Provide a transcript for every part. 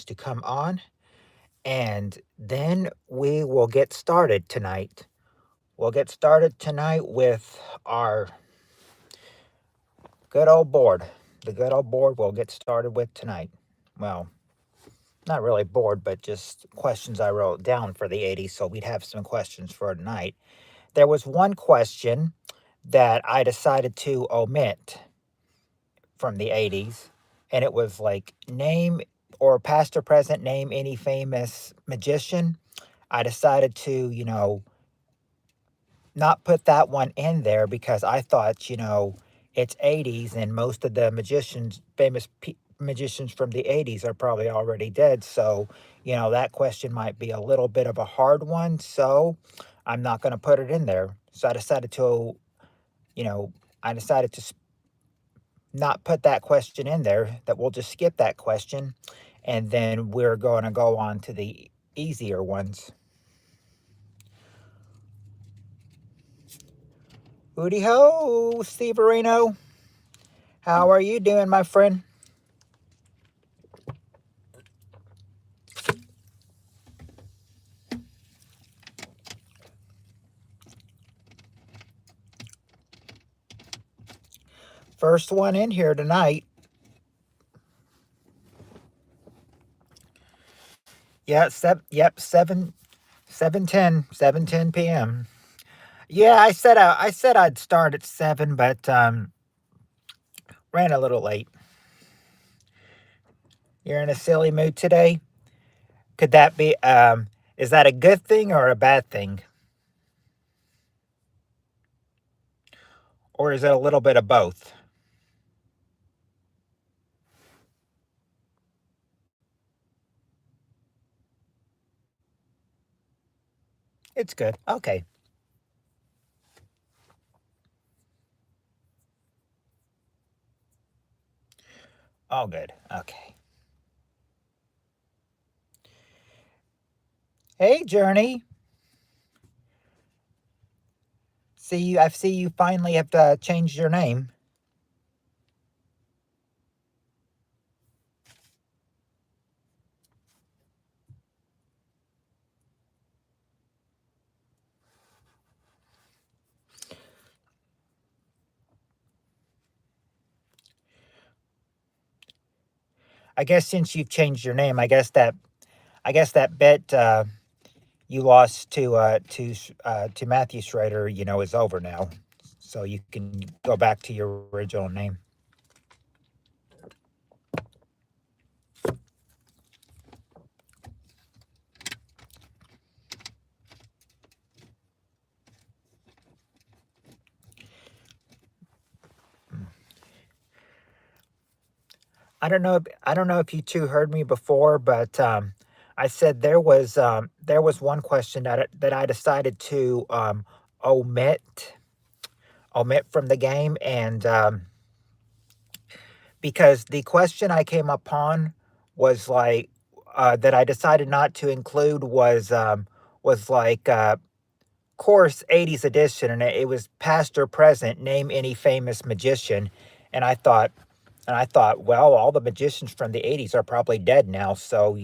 to come on, and then we will get started tonight. We'll get started tonight with our good old board. The good old board we'll get started with tonight. Well, not really bored, but just questions I wrote down for the 80s, so we'd have some questions for tonight. There was one question that I decided to omit from the 80s, and it was like, name or past or present, name any famous magician. I decided to, not put that one in there because I thought, it's 80s and most of the magicians from the 80s are probably already dead. So, that question might be a little bit of a hard one. So I'm not going to put it in there. So you know, I decided to not put that question in there, that we'll just skip that question. And then we're going to go on to the easier ones. Hooty ho, Steve Areno. How are you doing, my friend? First one in here tonight. Yeah, 7:10 p.m. Yeah, I said I'd start at 7, but ran a little late. You're in a silly mood today? Could that be is that a good thing or a bad thing? Or is it a little bit of both? It's good. Okay. All good. Okay. Hey, Journey. I see you finally have changed your name. I guess since you've changed your name, I guess that bet you lost to Matthew Schrader, is over now. So you can go back to your original name. I don't know if you two heard me before, but I said there was one question that I decided to omit omit from the game, and because the question I came upon was like that I decided not to include was like course 80s edition, and it was past or present, name any famous magician. And I thought, well, all the magicians from the 80s are probably dead now, so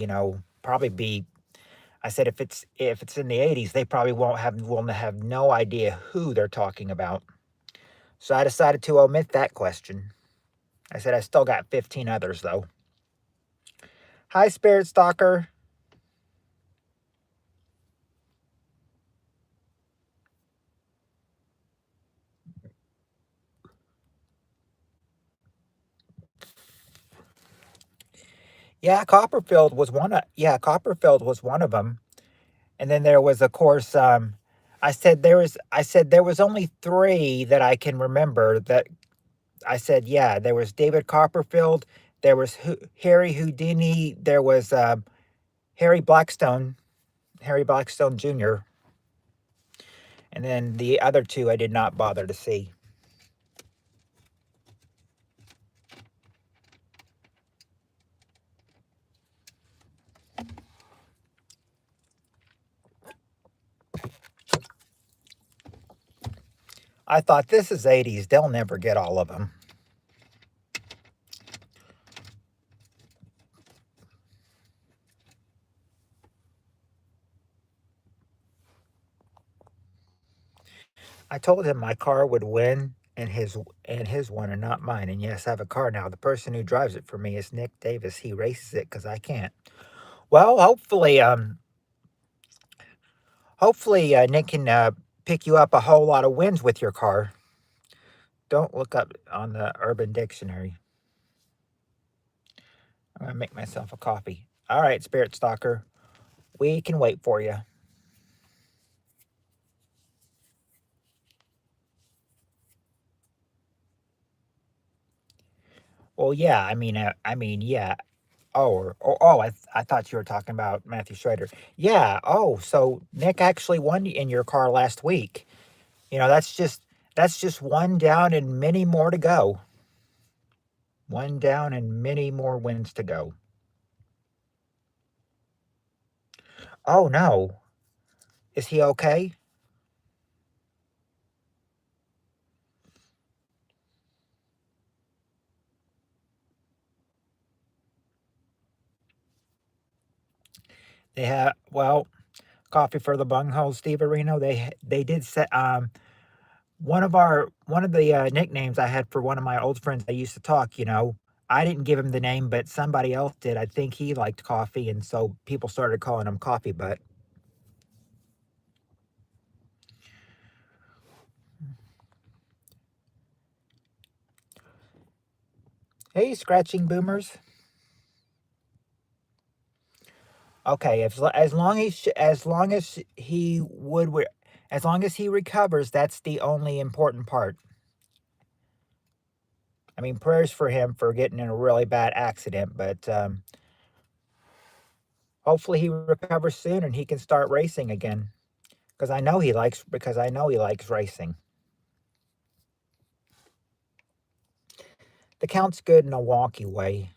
probably be. I said if it's in the 80s, they probably will have no idea who they're talking about. So I decided to omit that question. I said I still got 15 others though. Hi, Spirit Stalker. Copperfield was one of them. And then there was, of course, I said there was only three that I can remember. That I said, yeah, there was David Copperfield, there was Harry Houdini, there was Harry Blackstone, Harry Blackstone Jr., and then the other two I did not bother to see. I thought, this is 80s, they'll never get all of them. I told him my car would win and his one and not mine. And yes, I have a car now. The person who drives it for me is Nick Davis. He races it because I can't. Well, hopefully Nick can pick you up a whole lot of wins with your car. Don't look up on the Urban Dictionary. I'm gonna make myself a coffee. All right, Spirit Stalker, we can wait for you. Well, yeah, yeah. I thought you were talking about Matthew Schrader. Yeah. Oh, so Nick actually won in your car last week. You know, that's just one down and many more to go. One down and many more wins to go. Oh no, is he okay? They have coffee for the bunghole, Steve Areno. They did set one of the nicknames I had for one of my old friends I used to talk. You know, I didn't give him the name, but somebody else did. I think he liked coffee, and so people started calling him Coffee Butt. Hey, scratching boomers. Okay, as long as as long as he recovers, that's the only important part. I mean, prayers for him for getting in a really bad accident, but hopefully he recovers soon and he can start racing again. Because I know he likes racing. The count's good in a wonky way.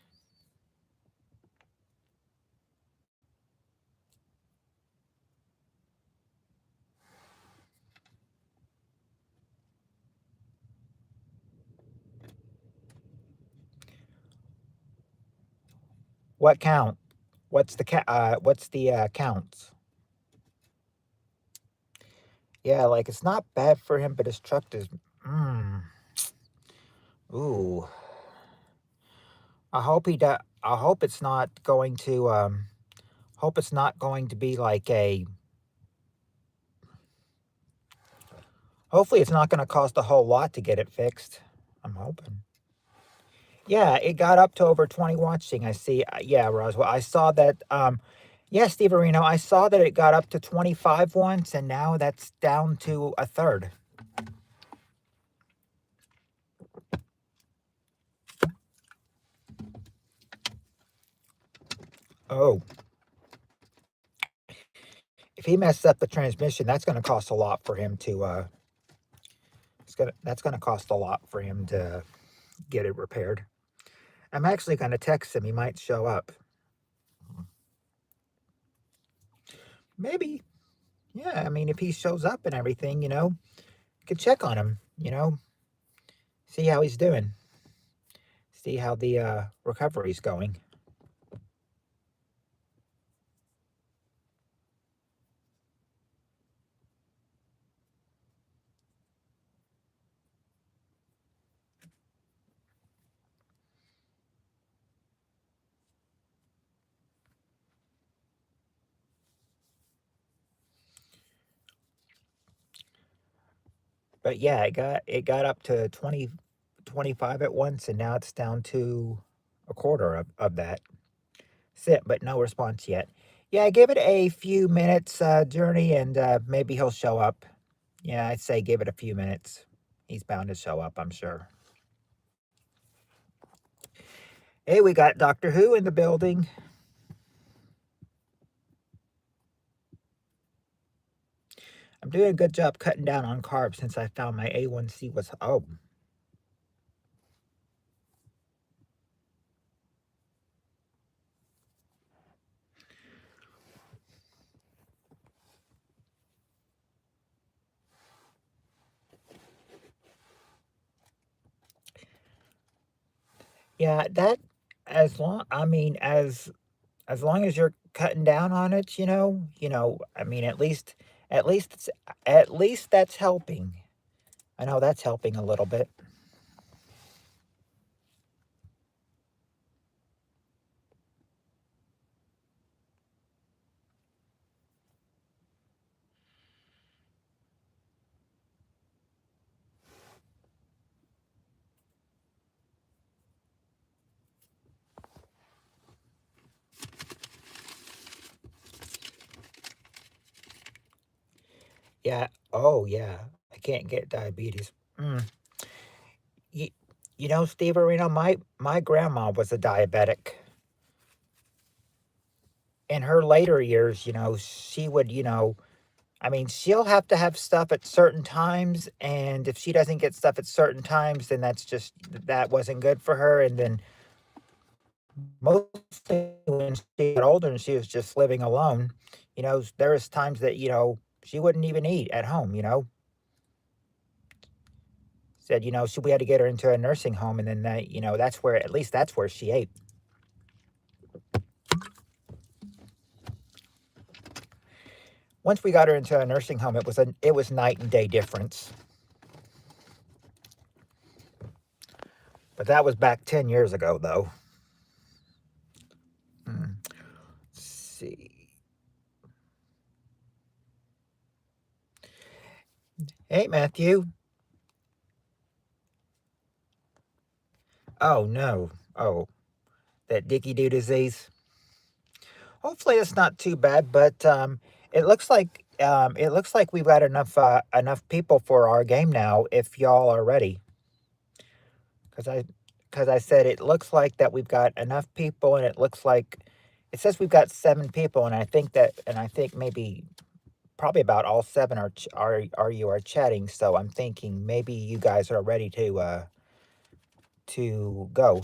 What count? What's the counts? Yeah, like it's not bad for him, but his truck is. Mm, ooh. I hope it's not going to. Hope it's not going to be like a. Hopefully, it's not going to cost a whole lot to get it fixed. I'm hoping. Yeah, it got up to over 20 watching. I see. Yeah, Roswell. I saw that. Yeah, Steve Areno. I saw that it got up to 25 once, and now that's down to a third. Oh, if he messes up the transmission, that's going to cost a lot for him to. That's going to cost a lot for him to get it repaired. I'm actually going to text him. He might show up. Maybe. Yeah, I mean, if he shows up and everything, you know, you could check on him. You know, see how he's doing. See how the recovery's going. But yeah, it got up to 25 at once, and now it's down to a quarter of that. Sit, but no response yet. Yeah, give it a few minutes, Journey, and maybe he'll show up. Yeah, I'd say give it a few minutes. He's bound to show up, I'm sure. Hey, we got Doctor Who in the building. I'm doing a good job cutting down on carbs since I found my A1C was. Oh, yeah, that as long I mean as long as you're cutting down on it, I mean at least at least that's helping. I know that's helping a little bit. Yeah. Oh, yeah. I can't get diabetes. Mm. You, you know, Steve Arena, my grandma was a diabetic. In her later years, she would, I mean, she'll have to have stuff at certain times, and if she doesn't get stuff at certain times, then that wasn't good for her. And then mostly when she got older and she was just living alone, there was times that, she wouldn't even eat at home. Said, we had to get her into a nursing home, and then at least that's where she ate. Once we got her into a nursing home, it was night and day difference. But that was back 10 years ago, though. Let's see. Hey, Matthew. Oh, no. Oh, that Dicky Doo disease. Hopefully, it's not too bad, but it looks like we've got enough people for our game now. If y'all are ready, because I said it looks like that we've got enough people, and it says we've got 7 people, and I think maybe probably about all 7 are chatting. So I'm thinking maybe you guys are ready to go.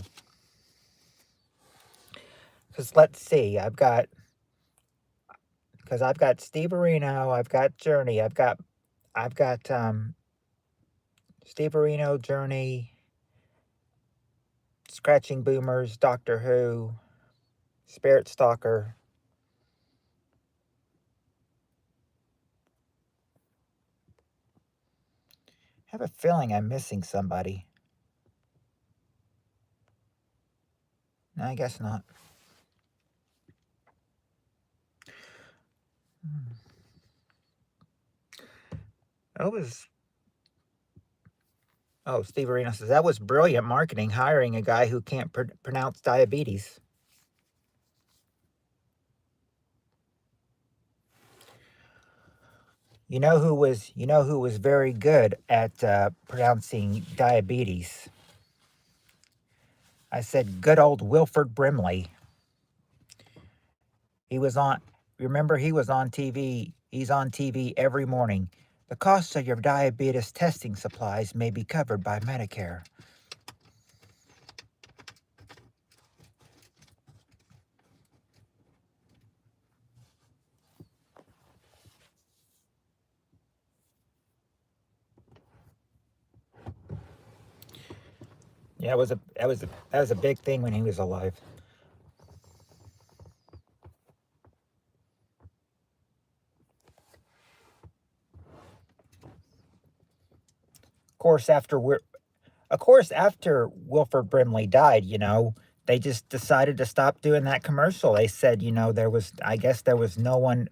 Because let's see, I've got Steve Areno, I've got Journey, I've got Steve Areno, Journey, Scratching Boomers, Doctor Who, Spirit Stalker. I have a feeling I'm missing somebody. No, I guess not. That was. Oh, Steve Arena says that was brilliant marketing, hiring a guy who can't pronounce diabetes. You know who was very good at pronouncing diabetes? I said good old Wilford Brimley. He was on. Remember, he was on TV. He's on TV every morning. The cost of your diabetes testing supplies may be covered by Medicare. Yeah, that was a big thing when he was alive. Of course after Wilford Brimley died, they just decided to stop doing that commercial. They said, I guess there was no one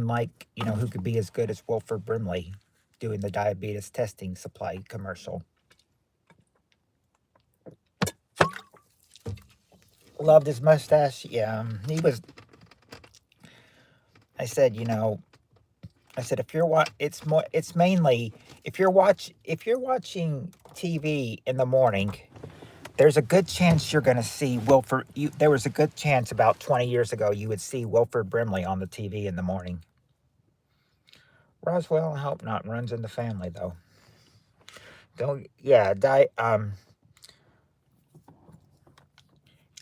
like, who could be as good as Wilford Brimley doing the diabetes testing supply commercial. Loved his mustache. Yeah, he was. I said, if it's mainly if you're watching TV in the morning, there's a good chance you're going to see Wilford. There was a good chance about 20 years ago you would see Wilford Brimley on the TV in the morning. Roswell, I hope not, runs in the family though. Don't, yeah,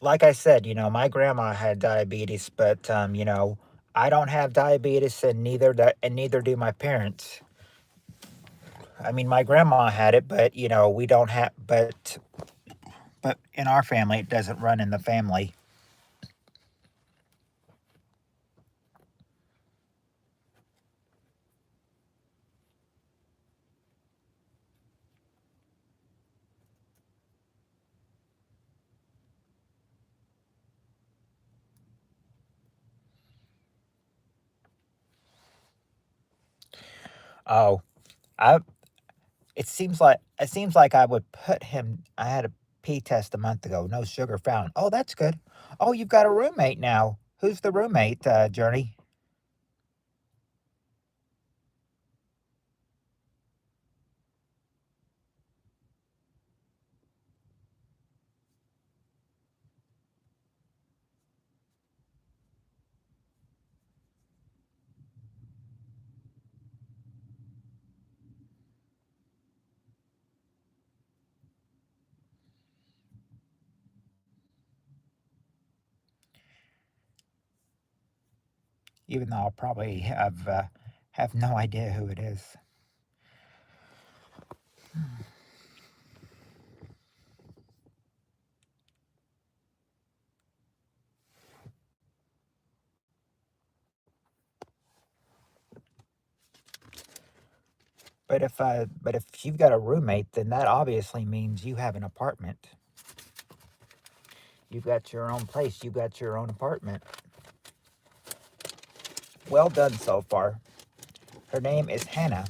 like I said, my grandma had diabetes, but I don't have diabetes, and neither do my parents. I mean, my grandma had it, but we don't have, but in our family, it doesn't run in the family. Oh, I it seems like I would put him. I had a pee test a month ago. No sugar found. Oh, that's good. Oh, you've got a roommate now. Who's the roommate, Journey? Even though I'll probably have no idea who it is. But if you've got a roommate, then that obviously means you have an apartment. You've got your own place. You've got your own apartment. Well done so far. Her name is Hannah.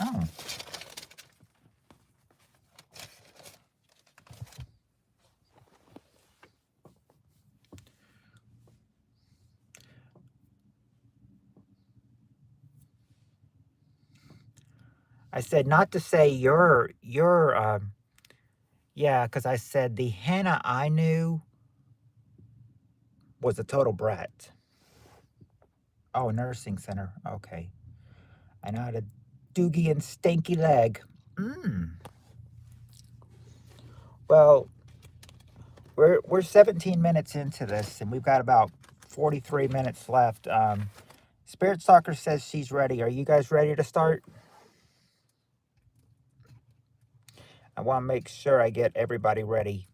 Oh, I said not to say your. Yeah, because I said the Hannah I knew was a total brat. Oh, nursing center. Okay. I know how to doogie and stanky leg. Mm. Well, we're 17 minutes into this, and we've got about 43 minutes left. Spirit Soccer says she's ready. Are you guys ready to start? I want to make sure I get everybody ready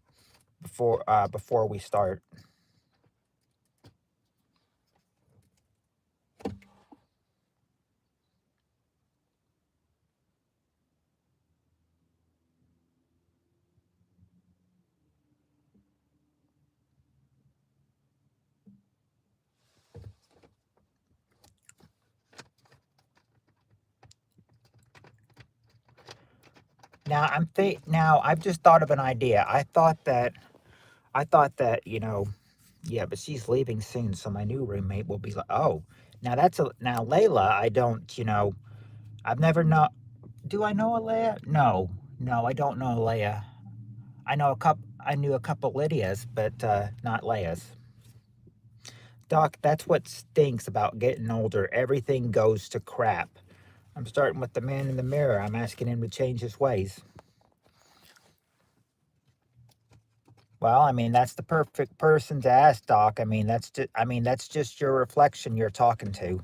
before we start. Now I've just thought of an idea. I thought that yeah, but she's leaving soon, so my new roommate will be like, oh, now Layla. I don't I've never know. Do I know a Leia? No, no, I don't know a Leia. I knew a couple Lydias, but not Leias. Doc, that's what stinks about getting older. Everything goes to crap. I'm starting with the man in the mirror. I'm asking him to change his ways. Well, I mean, that's the perfect person to ask, Doc. I mean, that's just your reflection you're talking to.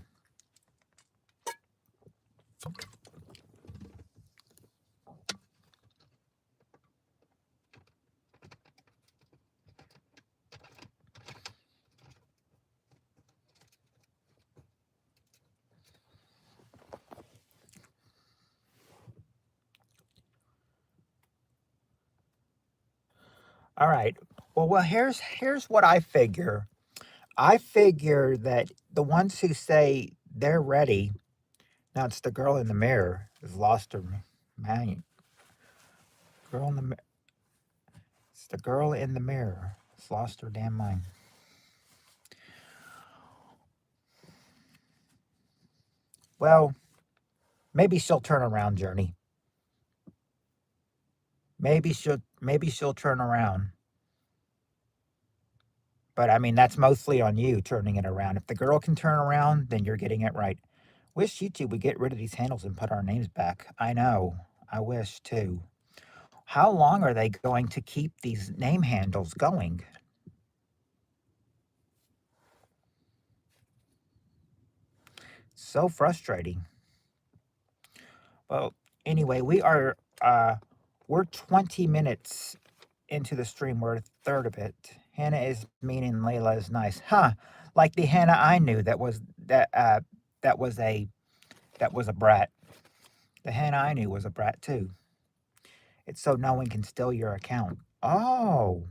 All right. Well, here's what I figure. I figure that the ones who say they're ready, now it's the girl in the mirror has lost her mind. Girl in the it's the girl in the mirror has lost her damn mind. Well, maybe she'll turn around, Journey. Maybe she'll turn around. But I mean, that's mostly on you turning it around. If the girl can turn around, then you're getting it right. Wish YouTube would get rid of these handles and put our names back. I know. I wish too. How long are they going to keep these name handles going? So frustrating. Well, anyway, we're 20 minutes into the stream. We're a third of it. Hannah is mean and Layla is nice. Huh. Like the Hannah I knew that was a brat. The Hannah I knew was a brat too. It's so no one can steal your account. Oh.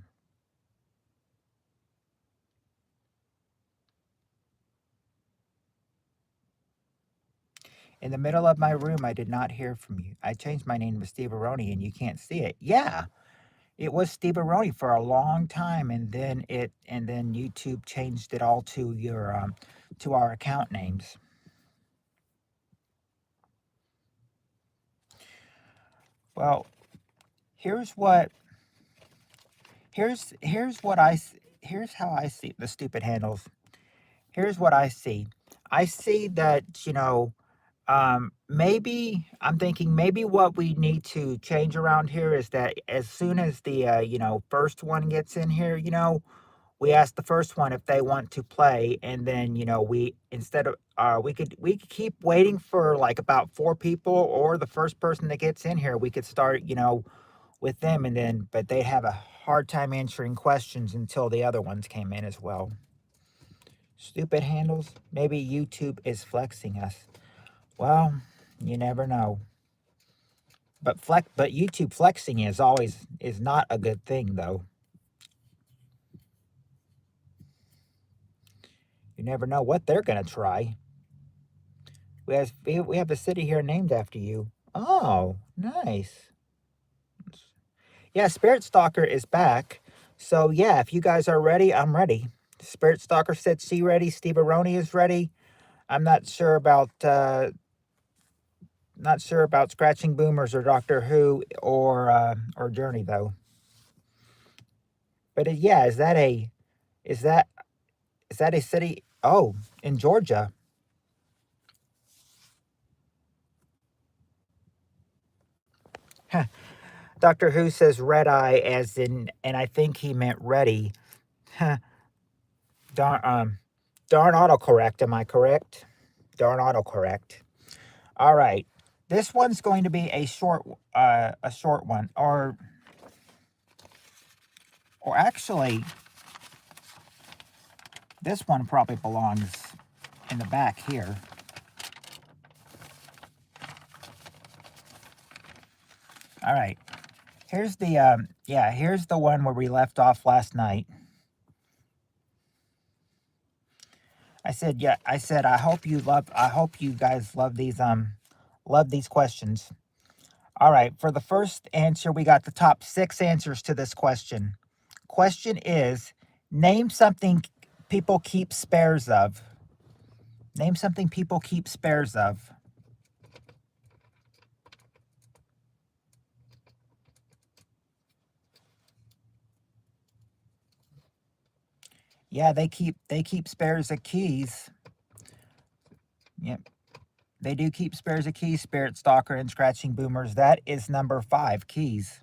In the middle of my room, I did not hear from you. I changed my name to Steve Aroni and you can't see it. Yeah, it was Steve Aroni for a long time, and then YouTube changed it all to your to our account names. Well, here's what here's here's how I see the stupid handles. Here's what I see. I see that, maybe I'm thinking maybe what we need to change around here is that as soon as the first one gets in here, we ask the first one if they want to play, and then we instead of we could keep waiting for like about four people, or the first person that gets in here we could start with them, and then but they have a hard time answering questions until the other ones came in as well. Stupid handles. Maybe YouTube is flexing us. Well, you never know. But YouTube flexing is not a good thing though. You never know what they're gonna try. We have a city here named after you. Oh, nice. Yeah, Spirit Stalker is back. So yeah, if you guys are ready, I'm ready. Spirit Stalker said she ready. Steve Aroni is ready. I'm not sure about Scratching Boomers or Doctor Who or Journey though. But yeah, is that a city? Oh, in Georgia. Huh. Doctor Who says red eye as in, and I think he meant ready. Huh. Darn darn autocorrect. Am I correct? Darn autocorrect. All right. This one's going to be a short one, or actually, this one probably belongs in the back here. All right. Here's the here's the one where we left off last night. I said I hope you guys love these questions. All right, for the first answer, we got the top 6 answers to this question. Question is, name something people keep spares of. Name something people keep spares of. Yeah, they keep spares of keys. Yep. They do keep spares of keys, Spirit Stalker and Scratching Boomers. That is number 5, keys.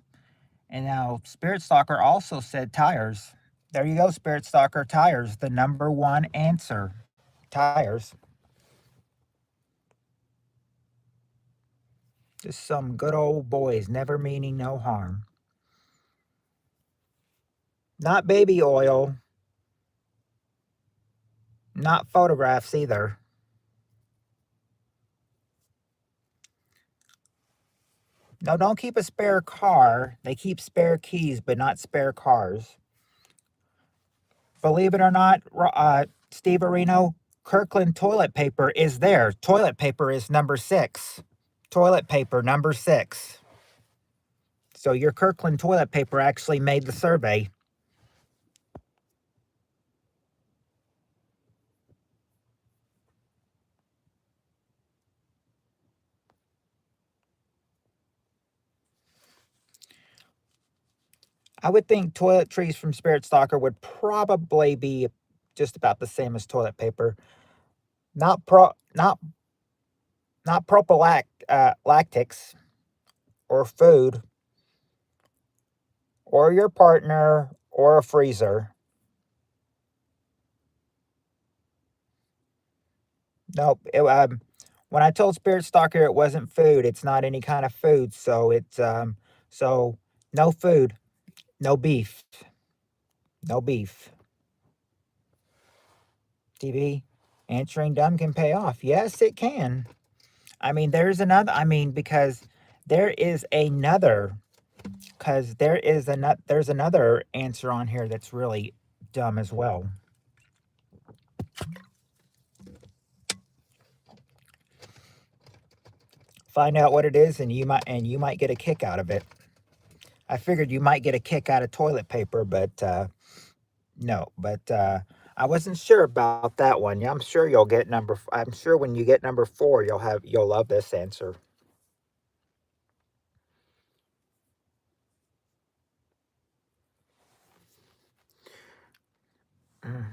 And now Spirit Stalker also said tires. There you go, Spirit Stalker, tires, the number 1 answer. Tires. Just some good old boys, never meaning no harm. Not baby oil. Not photographs either. No, don't keep a spare car. They keep spare keys, but not spare cars. Believe it or not, Steve Areno, Kirkland toilet paper is there. Toilet paper is number 6. Toilet paper, number 6. So your Kirkland toilet paper actually made the survey. I would think toiletries from Spirit Stalker would probably be just about the same as toilet paper. Not prophylactics or food or your partner or a freezer. Nope. When I told Spirit Stalker it wasn't food, it's not any kind of food. So so no food, no beef, no beef. TV, answering dumb can pay off. Yes, it can. I mean, because there is another, there's another answer on here that's really dumb as well. find out what it is, and you might get a kick out of it. I figured you might get a kick out of toilet paper, but no. But I wasn't sure about that one. Yeah, I'm sure you'll get number. I'm sure when you get number 4, you'll love this answer. Mm.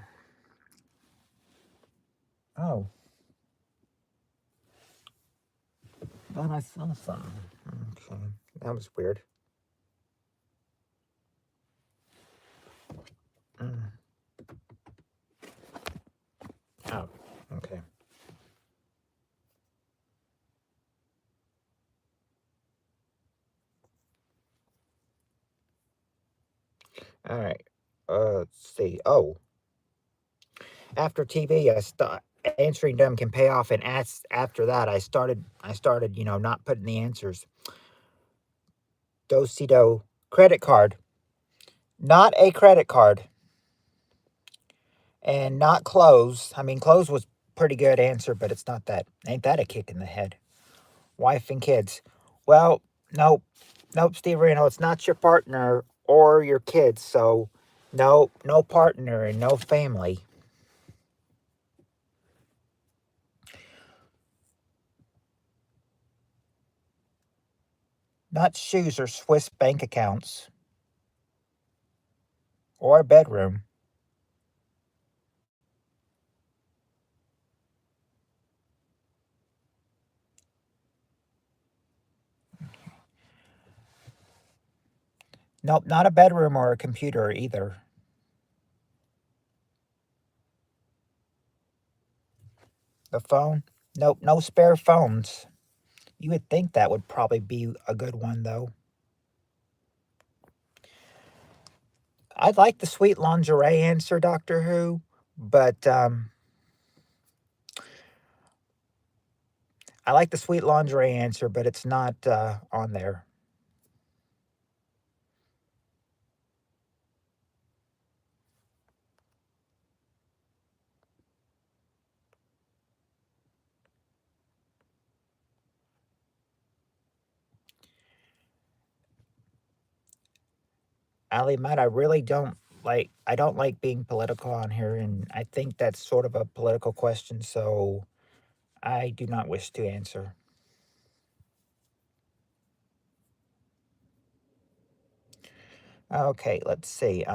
Oh, thought I saw something. Okay, that was weird. Mm. Oh, okay. All right. Let's see. Oh, after TV, answering them can pay off, and after that, I started, not putting the answers. Dosido credit card, not a credit card, and not clothes. I mean, clothes was pretty good answer, but it's not that. Ain't that a kick in the head? Wife and kids. Well, nope, nope, Steve Reno. It's not your partner or your kids. So, no partner and no family. Not shoes or Swiss bank accounts or a bedroom. Nope, not a bedroom or a computer either. The phone? Nope, no spare phones. You would think that would probably be a good one, though. I'd like the sweet lingerie answer, Doctor Who, but I like the sweet lingerie answer, but it's not on there. Ali Matt, I really don't like. I don't like being political on here, and I think that's sort of a political question, so I do not wish to answer. Okay, let's see.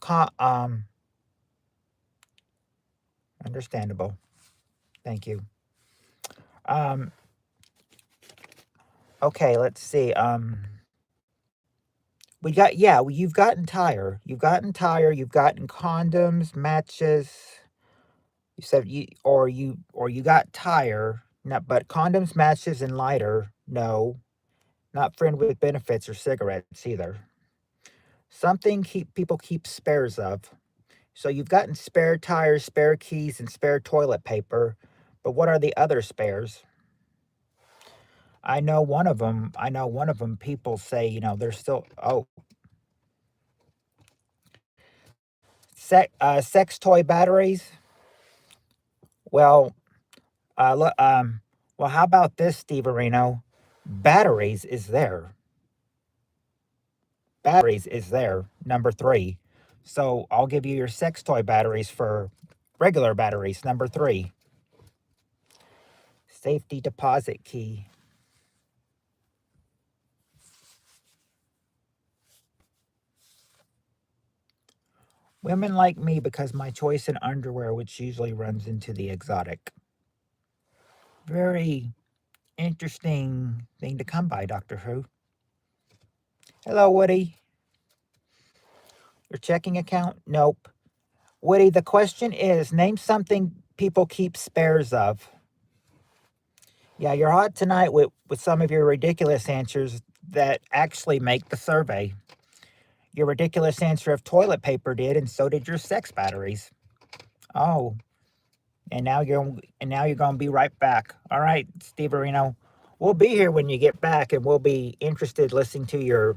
Co- um, Understandable. Thank you. Um, okay, let's see. We got yeah. You've gotten tire. You've gotten condoms, matches. You said you got tire. Not but condoms, matches, and lighter. No, not friend with benefits or cigarettes either. Something people keep spares of. So you've gotten spare tires, spare keys, and spare toilet paper. But what are the other spares? I know one of them. I know one of them. People say, they're still. Oh, sex toy batteries. Well, look. Well, how about this, Steve Areno? Batteries is there. Batteries is there. Number 3. So I'll give you your sex toy batteries for regular batteries. Number 3. Safety deposit key. Women like me because my choice in underwear, which usually runs into the exotic. Very interesting thing to come by, Doctor Who. Hello, Woody. Your checking account? Nope. Woody, the question is name something people keep spares of. Yeah, you're hot tonight with some of your ridiculous answers that actually make the survey. Your ridiculous answer of toilet paper did, and so did your sex batteries. Oh, and now you're gonna be right back. All right, Steve Areno. We'll be here when you get back, and we'll be interested listening to your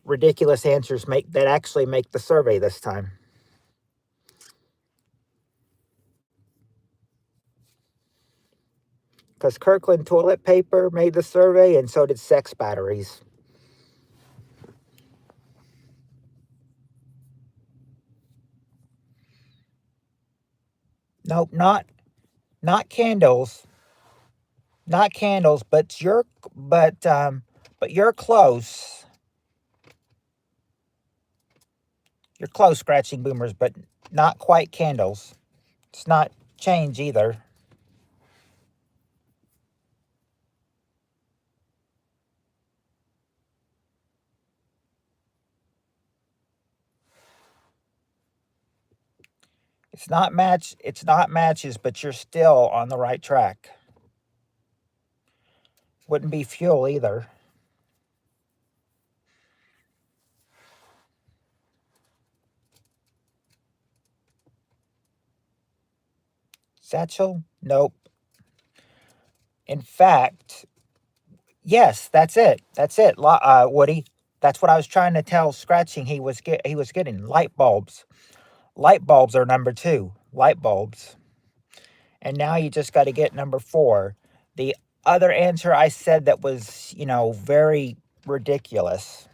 ridiculous answers that actually make the survey this time. Because Kirkland toilet paper made the survey, and so did sex batteries. Nope, not candles, not candles, but you're close. You're close, scratching boomers, but not quite candles. It's not change either. It's not matches, but you're still on the right track. Wouldn't be fuel either. Satchel? Nope. In fact, yes, that's it. That's it. Woody. That's what I was trying to tell Scratching. He was getting light bulbs. Light bulbs are number 2. Light bulbs. And now you just got to get number 4. The other answer I said that was, very ridiculous.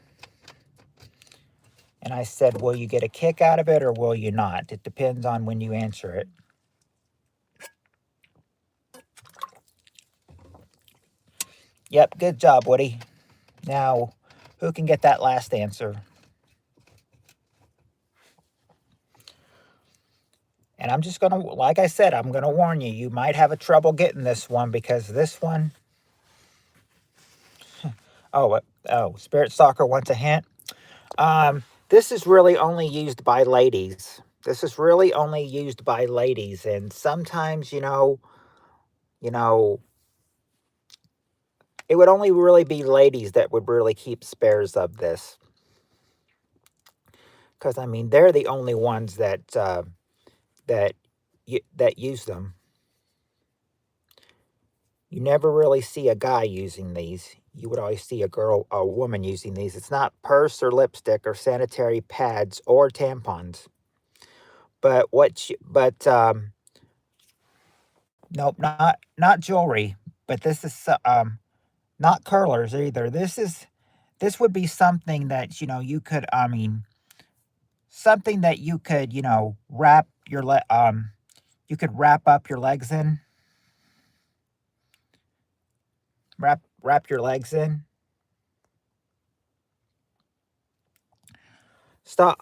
And I said, will you get a kick out of it or will you not? It depends on when you answer it. Yep, good job, Woody. Now, who can get that last answer? And I'm just going to, like I said, I'm going to warn you, you might have a trouble getting this one because this one, oh, Spirit Stalker wants a hint. This is really only used by ladies. This is really only used by ladies. And sometimes, it would only really be ladies that would really keep spares of this. Because, they're the only ones that use them. You never really see a guy using these. You would always see a woman using these. It's not purse or lipstick or sanitary pads or tampons. But nope, not jewelry. But this is not curlers either. This would be something that you could something that you could wrap you could wrap up your legs in. Wrap your legs in. Stop.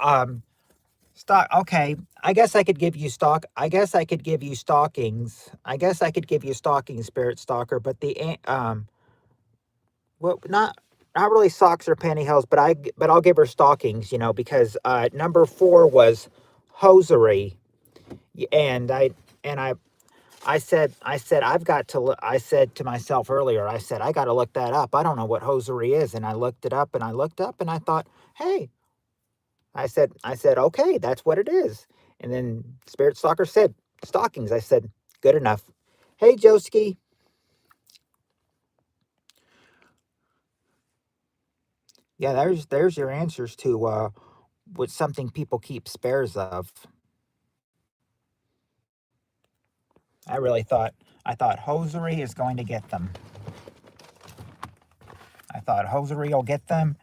Stock. Okay. I guess I could give you stock. I guess I could give you stockings. I guess I could give you stockings, Spirit Stalker. But well, not really socks or pantyhose. But I'll give her stockings. Because number 4 was hosiery, and I said I've got to look. I said to myself earlier. I said I got to look that up. I don't know what hosiery is, and I looked it up, and I looked up, and I thought, hey. I said, okay, that's what it is. And then Spirit Stalker said, stockings. I said, good enough. Hey, Joski. Yeah, there's your answers to what's something people keep spares of. I thought hosiery is going to get them. I thought hosiery will get them.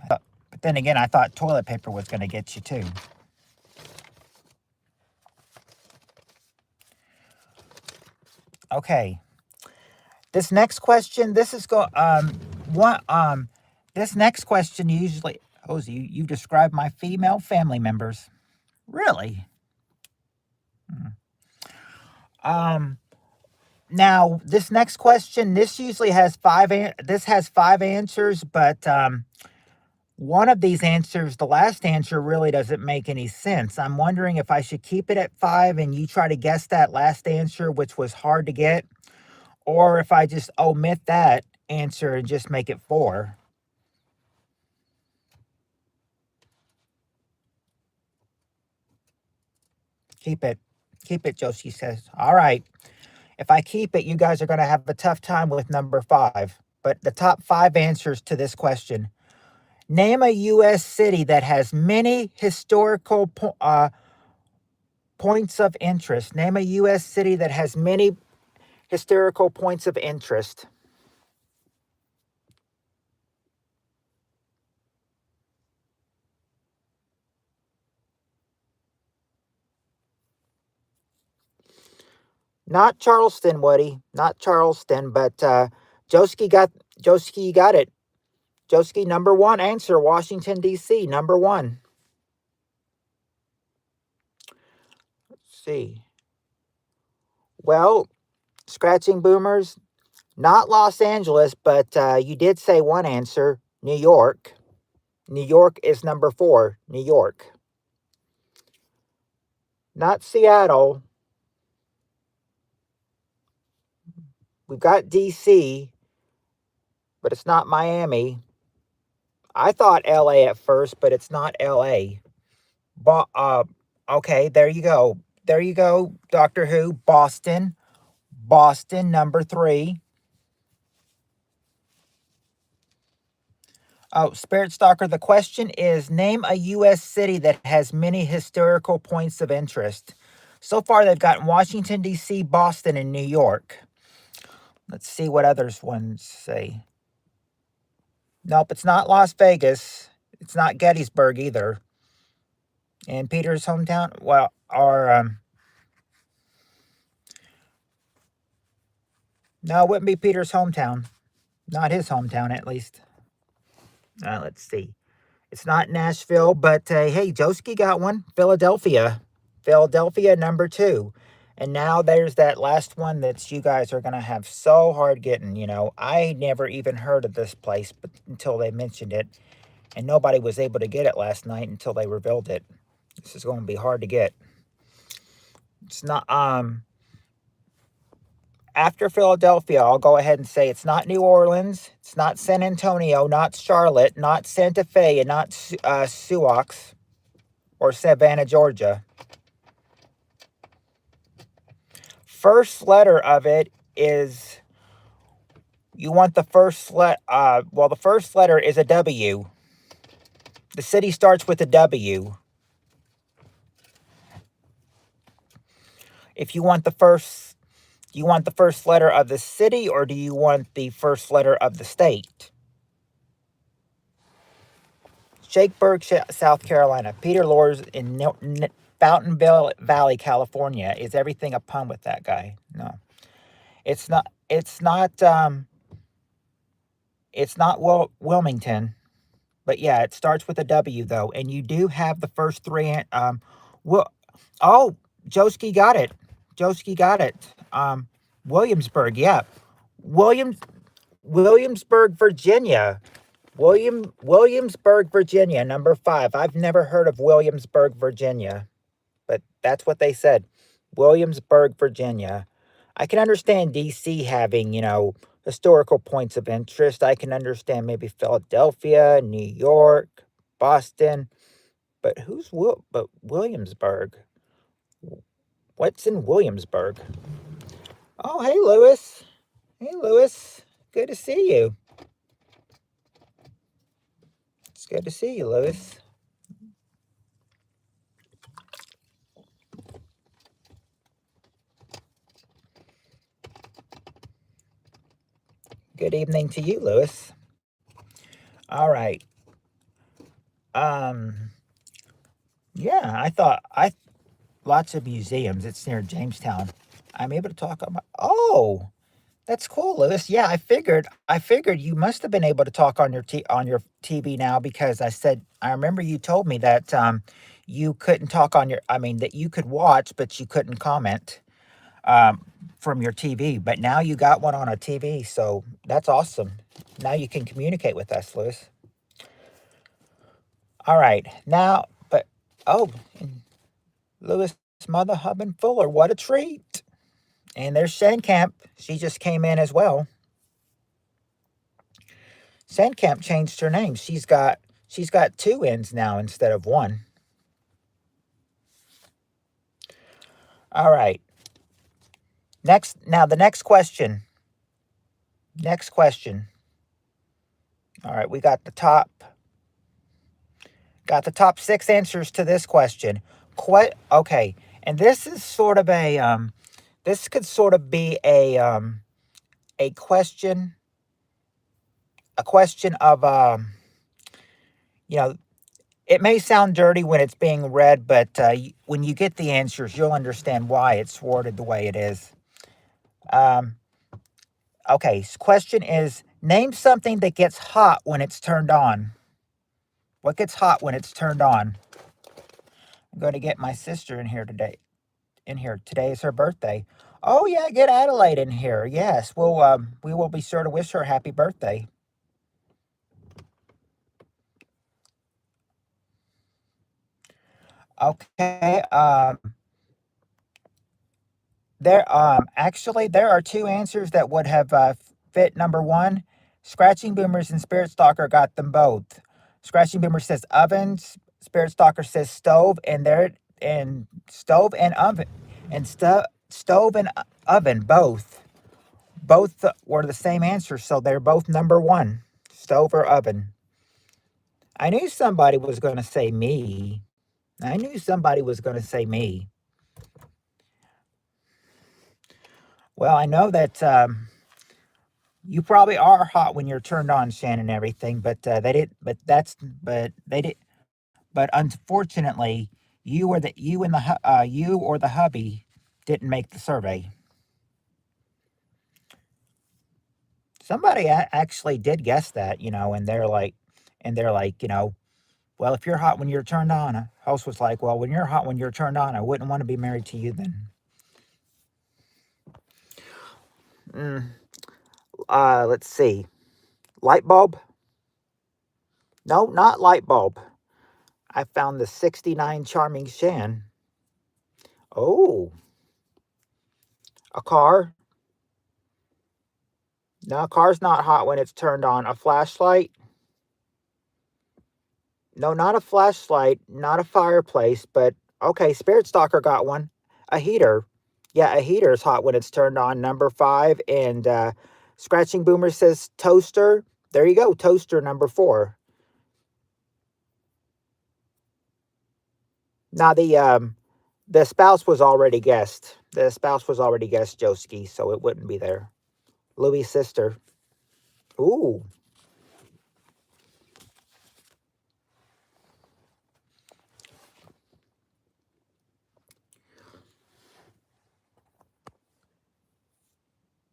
But then again, I thought toilet paper was going to get you too. Okay. This next question, this is this next question usually, you describe my female family members. Really? Now this next question, this usually has 5 answers, but one of these answers, the last answer, really doesn't make any sense. I'm wondering if I should keep it at 5 and you try to guess that last answer, which was hard to get, or if I just omit that answer and just make it 4. Keep it. Keep it, Josie says. All right. If I keep it, you guys are going to have a tough time with number 5. But the top 5 answers to this question. Name a U.S. city that has many historical points of interest. Name a U.S. city that has many historical points of interest. Not Charleston, Woody. Not Charleston, but Joski got it. Joski, number one answer, Washington, D.C., number one. Let's see. Well, scratching boomers, not Los Angeles, but you did say one answer, New York. New York is number four, New York. Not Seattle. We've got D.C., but it's not Miami. I thought L.A. at first, but it's not L.A. But, okay, there you go. There you go, Doctor Who. Boston. Boston, number three. Oh, Spirit Stalker, the question is, name a U.S. city that has many historical points of interest. So far, they've gotten Washington, D.C., Boston, and New York. Let's see what others ones say. Nope, it's not Las Vegas. It's not Gettysburg either. And Peter's hometown, well, or, no, it wouldn't be Peter's hometown. Not his hometown, at least. Let's see. It's not Nashville, but hey, Joski got one. Philadelphia. Philadelphia, number two. And now there's that last one that you guys are going to have so hard getting. You know, I never even heard of this place until they mentioned it. And nobody was able to get it last night until they revealed it. This is going to be hard to get. It's not, after Philadelphia, I'll go ahead and say it's not New Orleans, it's not San Antonio, not Charlotte, not Santa Fe, and not Sioux or Savannah, Georgia. First letter of it is, you want the first well, the first letter is a W. The city starts with a W. If you want the first, do you want the first letter of the city or do you want the first letter of the state? Shakeburg, South Carolina. Peter Lors in Fountainville Valley, California. Is everything a pun with that guy? No. It's not Wilmington. But yeah, it starts with a W though. And you do have the first three Joski got it. Joski got it. Williamsburg, yeah. Williamsburg, Virginia. Williamsburg, Virginia, number 5. I've never heard of Williamsburg, Virginia, but that's what they said. Williamsburg, Virginia. I can understand D.C. having, historical points of interest. I can understand maybe Philadelphia, New York, Boston, but Williamsburg? What's in Williamsburg? Oh, hey, Lewis. Hey, Lewis. Good to see you. It's good to see you, Lewis. Good evening to you, Lewis. All right. Yeah, lots of museums. It's near Jamestown. I'm able to talk about. Oh, that's cool, Lewis. Yeah, I figured you must have been able to talk on your TV now because I remember you told me that you couldn't talk on that you could watch but you couldn't comment from your TV. But now you got one on a TV, so that's awesome. Now you can communicate with us, Lewis. All right, now, Lewis' mother, Hub and Fuller, what a treat. And there's Sandcamp. She just came in as well. Sandcamp changed her name. She's got 2 N's now instead of 1. All right. The next question. Next question. All right, we got the top 6 answers to this question. Okay, and this is sort of a This could sort of be a question, a question of you know, it may sound dirty when it's being read, but when you get the answers, you'll understand why it's worded the way it is. Um, okay, question is, name something that gets hot when it's turned on. What gets hot when it's turned on? I'm going to get my sister in here today. Today is her birthday. Oh yeah, get Adelaide in here. Yes, we will be sure to wish her happy birthday. Okay. There are two answers that would have fit number one. Scratching Boomers and Spirit Stalker got them both. Scratching Boomer says ovens. Spirit Stalker says stove, and stove and oven and stove and oven both were the same answer, so they're both number one. Stove or oven. I knew somebody was going to say me. I knew somebody was going to say me. Well, I know that you probably are hot when you're turned on, Shannon, and everything, but they did. But they did. But unfortunately, you or the hubby didn't make the survey. Somebody actually did guess that, and they're like, well, if you're hot when you're turned on, host was like, well, when you're hot when you're turned on, I wouldn't want to be married to you then. Mm, let's see. Light bulb? No, not light bulb. I found the 69 Charming Shan. Oh, a car? No, a car's not hot when it's turned on. A flashlight? No, not a flashlight, not a fireplace, but okay, Spirit Stalker got one. A heater. Yeah, a heater is hot when it's turned on. Number five. And Scratching Boomer says toaster. There you go, toaster number four. Now the spouse was already guessed. The spouse was already guessed, Joski, so it wouldn't be there. Louis' sister. Ooh.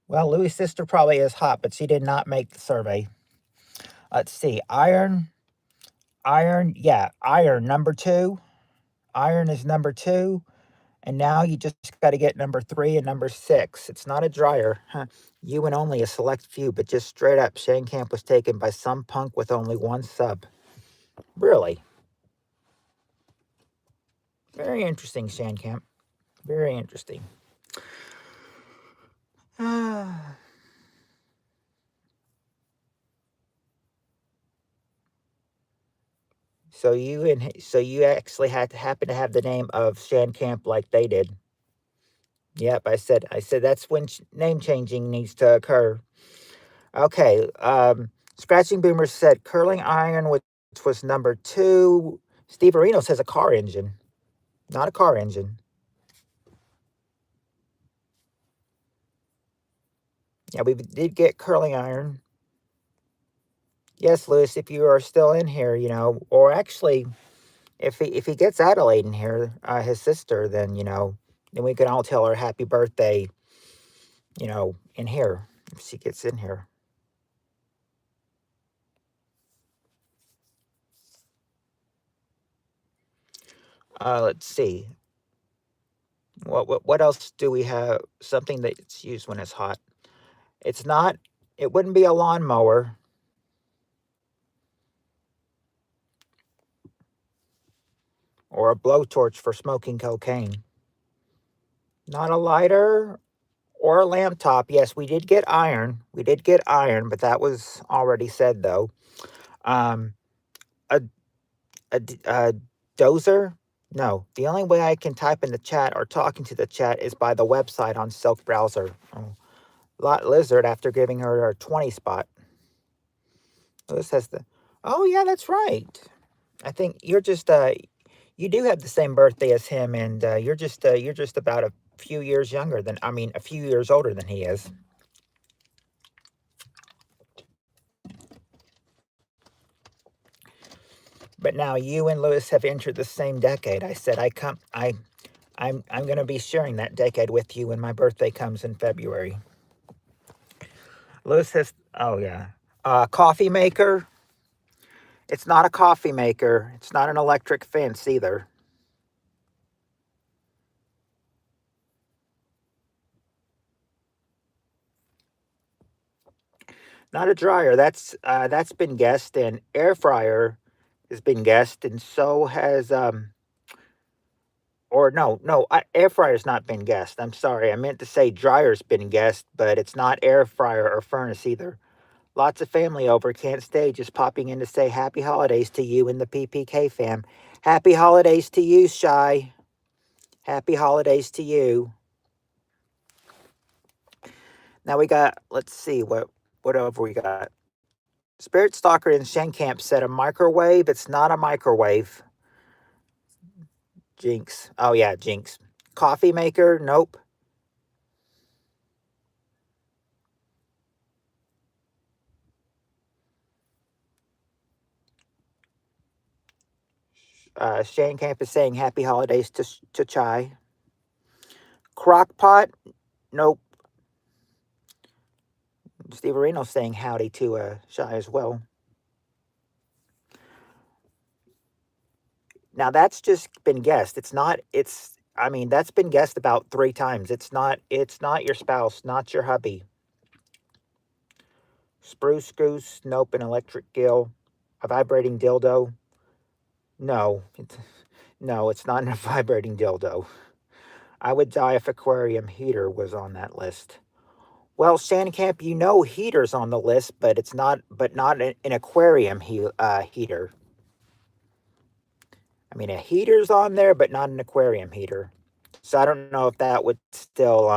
Well, Louis' sister probably is hot, but she did not make the survey. Let's see. Iron, yeah, iron number two. Iron is number two. And now you just got to get number three and number six. It's not a dryer. Huh. You and only a select few, but just straight up, Shane Camp was taken by some punk with only one sub. Really? Very interesting, Shane Camp. Very interesting. So you actually had to happen to have the name of Shan Camp like they did. Yep, I said that's when name changing needs to occur. Okay, Scratching Boomer said curling iron, which was number two. Steve Areno says a car engine, not a car engine. Yeah, we did get curling iron. Yes, Lewis, if you are still in here, or actually, if he gets Adelaide in here, his sister, then we can all tell her happy birthday, in here if she gets in here. Let's see. What else do we have? Something that's used when it's hot. It's not. It wouldn't be a lawnmower. Or a blowtorch for smoking cocaine. Not a lighter or a lamp top. Yes, we did get iron. We did get iron, but that was already said though. Um, a, a dozer? No. The only way I can type in the chat or talking to the chat is by the website on Silk Browser. Oh, Lot Lizard after giving her 20 spot. This has the. Oh yeah, that's right. I think you're just you do have the same birthday as him, and you're just about a few years younger than, I mean, a few years older than he is. But now you and Lewis have entered the same decade. I said I'm going to be sharing that decade with you when my birthday comes in February. Lewis says, oh yeah, coffee maker. It's not a coffee maker. It's not an electric fence either. Not a dryer. That's been guessed, and air fryer has been guessed, and so has or no, air fryer's not been guessed. I'm sorry, I meant to say dryer's been guessed, but it's not air fryer or furnace either. Lots of family over, can't stay, just popping in to say happy holidays to you and the PPK fam. Happy holidays to you, Shy. Happy holidays to you. Now we got, let's see, what over we got. Spirit Stalker in Shenkamp said a microwave. It's not a microwave. Jinx. Oh yeah, Jinx. Coffee maker? Nope. Shenkamp is saying happy holidays to Chai. Crock pot? Nope. Steve Areno saying howdy to Shy as well. Now that's just been guessed. I mean, that's been guessed about 3 times. It's not your spouse, not your hubby. Spruce goose, nope. An electric gill. A vibrating dildo? No. It's not a vibrating dildo. I would die if aquarium heater was on that list. Well, Sandcamp, you know heater's on the list, but it's not an aquarium heater. I mean, a heater's on there, but not an aquarium heater. So I don't know if that would still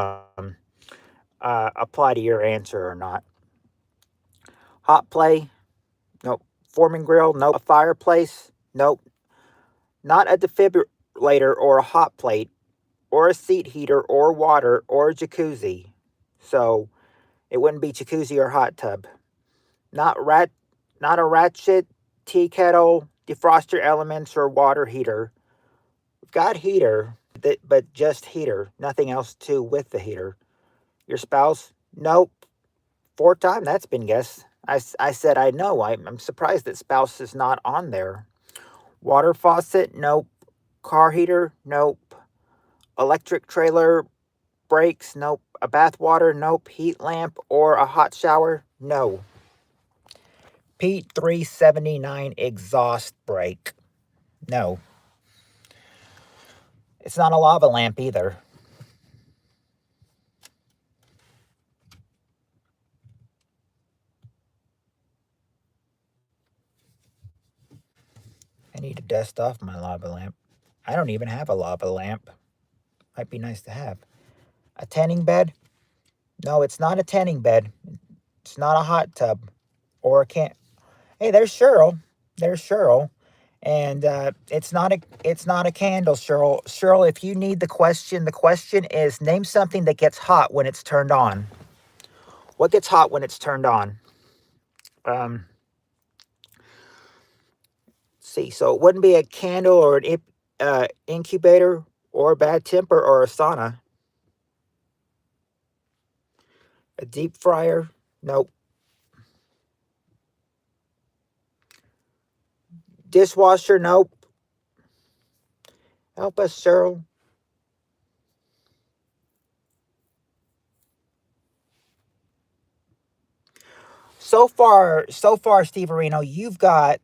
apply to your answer or not. Hot play? Nope. Forming grill? Nope. A fireplace? Nope. Not a defibrillator or a hot plate or a seat heater or water or a jacuzzi. So it wouldn't be jacuzzi or hot tub. Not a ratchet, tea kettle, defroster elements, or water heater. We've got heater, but just heater. Nothing else to with the heater. Your spouse? Nope. 4th time that's been guessed. I said I know. I'm surprised that spouse is not on there. Water faucet? Nope. Car heater? Nope. Electric trailer brakes? Nope. A bath water? Nope. Heat lamp or a hot shower? No. Pete 379 exhaust brake? No. It's not a lava lamp either. I need to dust off my lava lamp. I don't even have a lava lamp. Might be nice to have. A tanning bed? No, it's not a tanning bed. It's not a hot tub. Or a can. Hey, there's Cheryl. And it's not a candle, Cheryl. Cheryl, if you need the question is name something that gets hot when it's turned on. What gets hot when it's turned on? See, so it wouldn't be a candle or an incubator or a bad temper or a sauna. A deep fryer? Nope. Dishwasher? Nope. Help us, Cheryl. So far, Steve Areno, you've got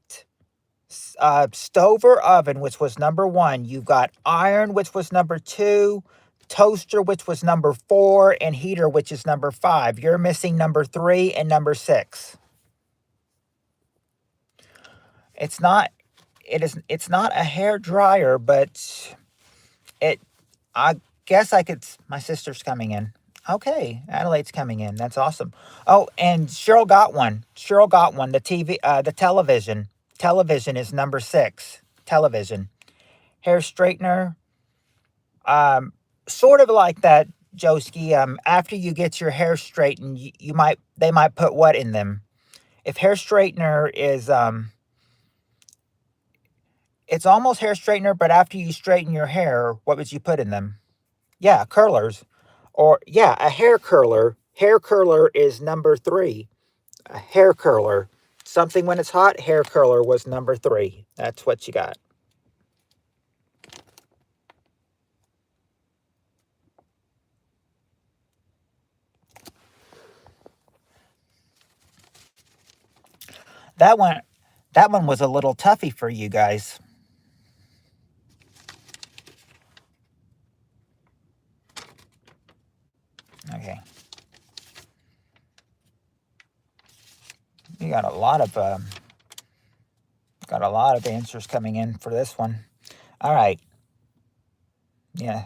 stove or oven, which was number 1. You've got iron, which was number 2. Toaster, which was number 4. And heater, which is number 5. You're missing number 3 and number 6. It's not a hair dryer, but I guess my sister's coming in. Okay, Adelaide's coming in. That's awesome. Oh, and Cheryl got one. The TV, the television. Television is number 6. Television. Hair straightener. sort of like that, Joski. After you get your hair straightened, they might put what in them? If hair straightener is it's almost hair straightener, but after you straighten your hair, what would you put in them? Yeah, curlers. Or yeah, a hair curler. Hair curler is number 3. A hair curler. Something when it's hot, hair curler was number 3. That's what you got. That one that one was a little toughy for you guys. Okay. You got a lot of answers coming in for this one. All right. Yeah,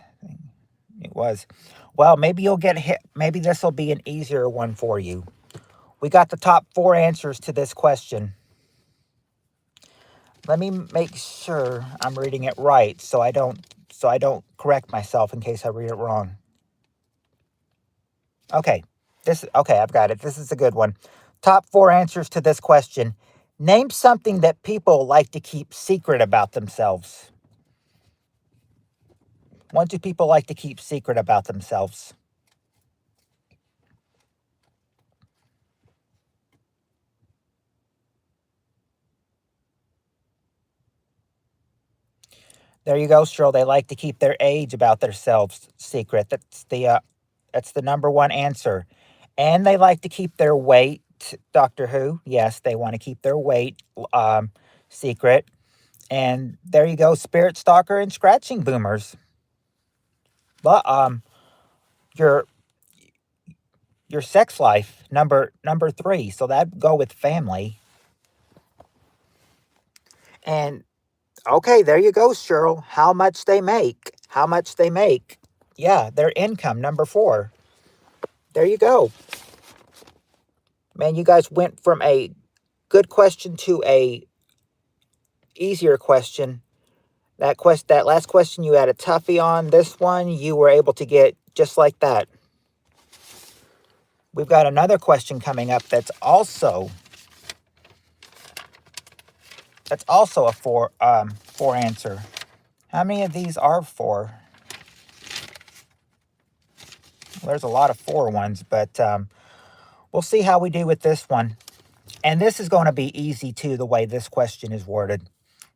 it was. Well, maybe you'll get hit. Maybe this will be an easier one for you. We got the top 4 answers to this question. Let me make sure I'm reading it right so I don't correct myself in case I read it wrong. Okay. Okay, I've got it. This is a good one. Top 4 answers to this question. Name something that people like to keep secret about themselves. What do people like to keep secret about themselves? There you go, Cheryl. They like to keep their age about themselves secret. That's the number 1 answer. And they like to keep their weight. Doctor Who, yes, they want to keep their weight secret. And there you go, Spirit Stalker and Scratching Boomers. But your sex life number 3. So that go with family. And okay, there you go, Cheryl. How much they make. How much they make. Yeah, their income, number 4. There you go. Man, you guys went from a good question to a easier question. That last question you had a toughie on. This one you were able to get just like that. We've got another question coming up that's also a 4 answer. How many of these are 4? Well, there's a lot of 4 ones, but we'll see how we do with this one. And this is going to be easy too, the way this question is worded.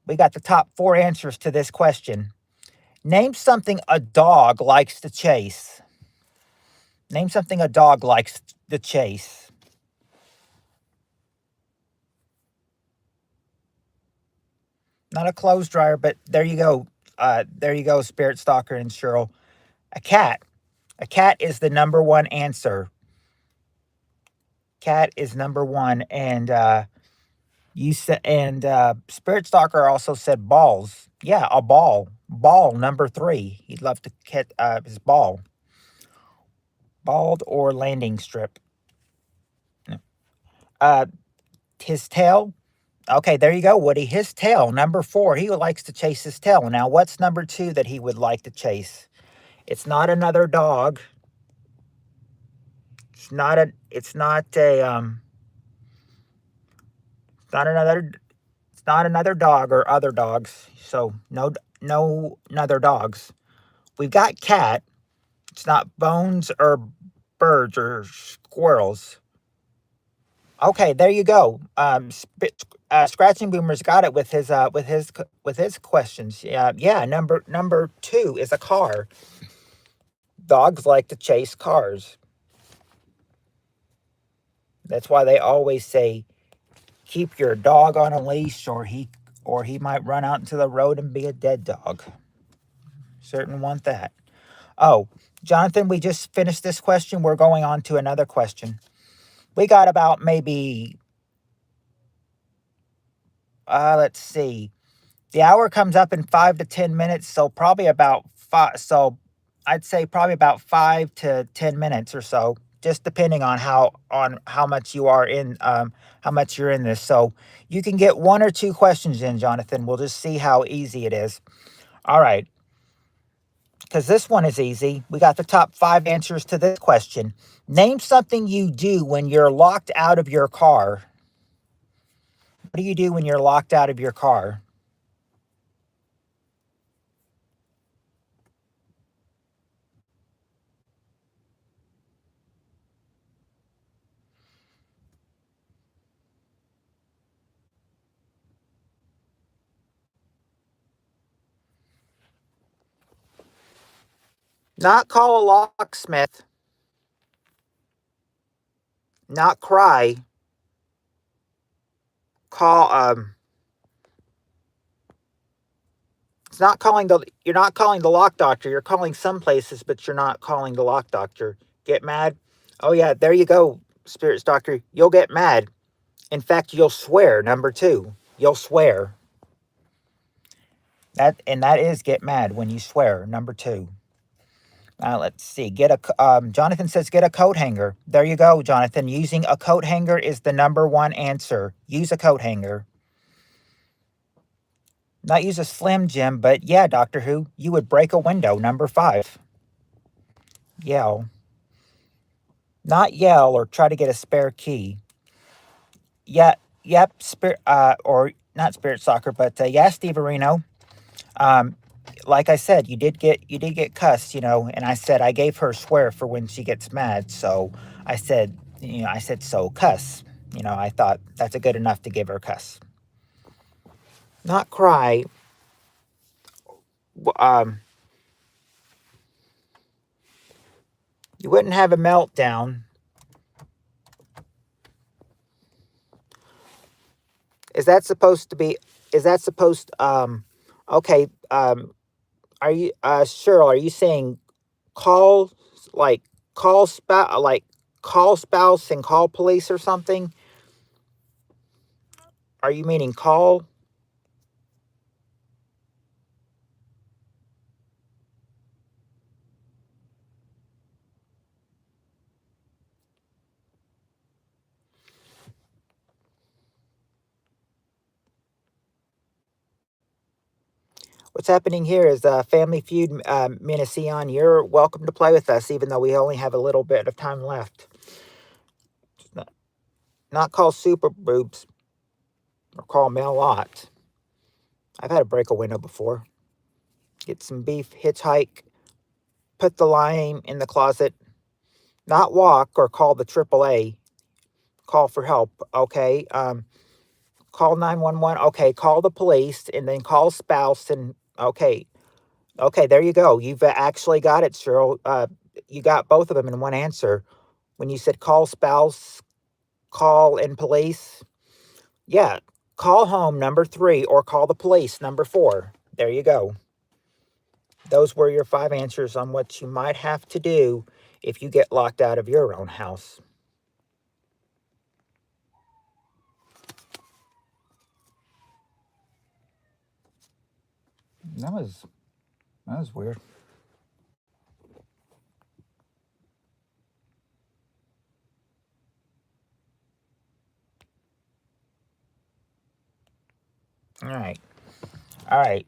We got the top 4 answers to this question. Name something a dog likes to chase. Name something a dog likes to chase. Not a clothes dryer, but there you go. There you go, Spirit Stalker and Cheryl. A cat. A cat is the number 1 answer. Cat is number 1, and you said, and Spirit Stalker also said balls. Yeah, a ball. Ball number 3. He'd love to catch his ball. Bald or landing strip. His tail. Okay, there you go, Woody. His tail, number 4. He likes to chase his tail. Now, what's number 2 that he would like to chase? It's not another dog. It's not a. It's not another dog or other dogs. So no other dogs. We've got cat. It's not bones or birds or squirrels. Okay, there you go. Scratching Boomer's got it with his questions. Yeah. Number 2 is a car. Dogs like to chase cars. That's why they always say, keep your dog on a leash, or he might run out into the road and be a dead dog. Certain want that. Oh, Jonathan, we just finished this question. We're going on to another question. We got about maybe, let's see. The hour comes up in 5 to 10 minutes, so probably about 5. So I'd say probably about 5 to 10 minutes or so, just depending on how much you are in, how much you're in this. So you can get 1 or 2 questions in, Jonathan. We'll just see how easy it is. All right. because this one is easy. We got the top 5 answers to this question. Name something you do when you're locked out of your car. What do you do when you're locked out of your car? Not call a locksmith, not cry, call it's not calling the you're not calling the lock doctor. You're calling some places, but you're not calling the lock doctor. Get mad? Oh yeah, there you go, spirits doctor. You'll get mad. In fact, you'll swear. Number 2. You'll swear. That is get mad when you swear. Number 2. Let's see. Jonathan says get a coat hanger. There you go, Jonathan. Using a coat hanger is the number 1 answer. Use a coat hanger. Not use a Slim Jim, but yeah, Doctor Who, you would break a window. Number 5. Yell. Not yell or try to get a spare key. Yeah, yep, or not Spirit Soccer, but yeah, Steve Areno. Like I said, you did get cussed, and I said I gave her swear for when she gets mad. So I said, so cuss. I thought that's a good enough to give her cuss. Not cry. You wouldn't have a meltdown. Is that supposed okay, are you, Cheryl, are you saying call, like, call spouse and call police or something? Are you meaning call? What's happening here is Family Feud, Minasion. You're welcome to play with us, even though we only have a little bit of time left. Not call super boobs or call mail lot. I've had to break a window before. Get some beef, hitchhike, put the lime in the closet. Not walk or call the AAA. Call for help. Okay. Call 911. Okay. Call the police and then call spouse and okay. Okay, there you go. You've actually got it, Cheryl. You got both of them in one answer. When you said call spouse, call in police. Yeah, call home, number 3, or call the police, number 4. There you go. Those were your 5 answers on what you might have to do if you get locked out of your own house. That was weird. All right. All right.